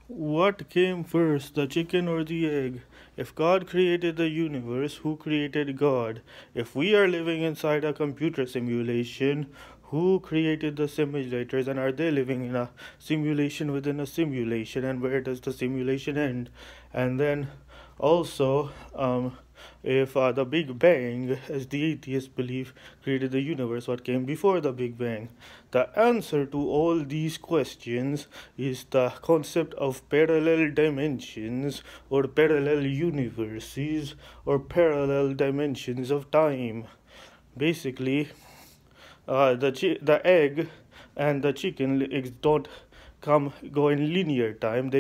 What came first, the chicken or the egg? If God created the universe, who created God? If we are living inside a computer simulation, who created the simulators, and are they living in a simulation within a simulation, and where does the simulation end? And then also, if the Big Bang, as the atheists believe, created the universe, what came before the Big Bang? The answer to all these questions is the concept of parallel dimensions, or parallel universes, or parallel dimensions of time. Basically, the egg and the chicken don't go in linear time. They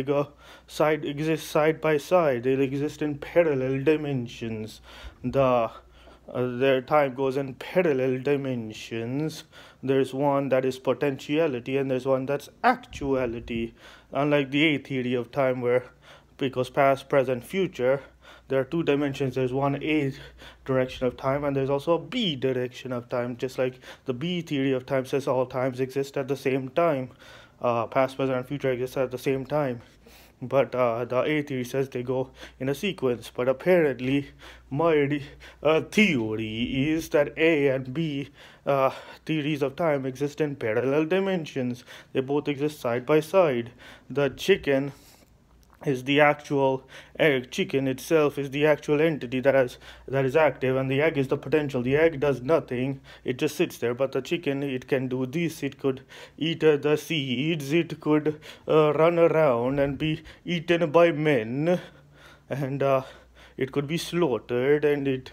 exist side by side. They exist in parallel dimensions. Their time goes in parallel dimensions. There's one that is potentiality, and there's one that's actuality. Unlike the A theory of time, where because past, present, future, there are two dimensions. There's one A direction of time, and there's also a B direction of time. Just like the B theory of time says all times exist at the same time. Past, present, and future exist at the same time. But the A theory says they go in a sequence. But apparently, my theory is that A and B theories of time exist in parallel dimensions. They both exist side by side. The chicken is the actual egg. Chicken itself is the actual entity that is active, and the egg is the potential. The egg does nothing, it just sits there. But the chicken, it can do this. It could eat the seeds, it could run around and be eaten by men, and it could be slaughtered, and it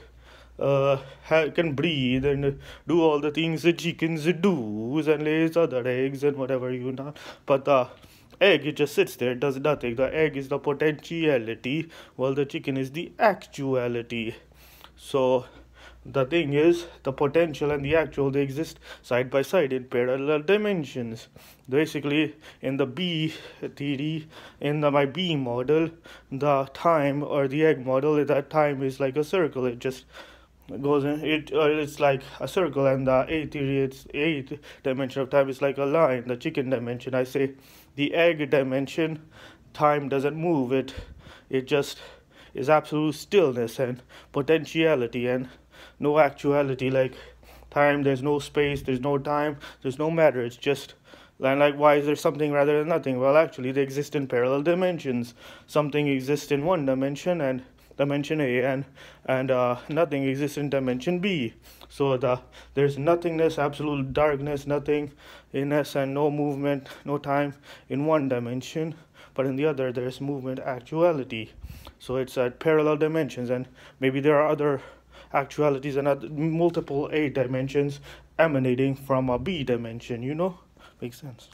can breathe and do all the things that chickens do, and lays other eggs and whatever, but the egg, it just sits there, it does nothing. The egg is the potentiality, while the chicken is the actuality. So the thing is, the potential and the actual, they exist side by side in parallel dimensions. Basically, in the B theory, in my B model, the time, or the egg model, that time is like a circle. It just goes in it's like a circle, and the A theory, its eighth dimension of time is like a line. The chicken dimension, I say, the egg dimension, time doesn't move. It just is absolute stillness and potentiality, and no actuality. Like time, there's no space, there's no time, there's no matter. It's just, and like, why is there something rather than nothing? Well, actually, they exist in parallel dimensions. Something exists in one dimension, and dimension A, and nothing exists in dimension B. So there's nothingness, absolute darkness, nothingness, and no movement, no time in one dimension, but in the other there's movement, actuality. So it's at parallel dimensions, and maybe there are other actualities and multiple A dimensions emanating from a B dimension. Makes sense.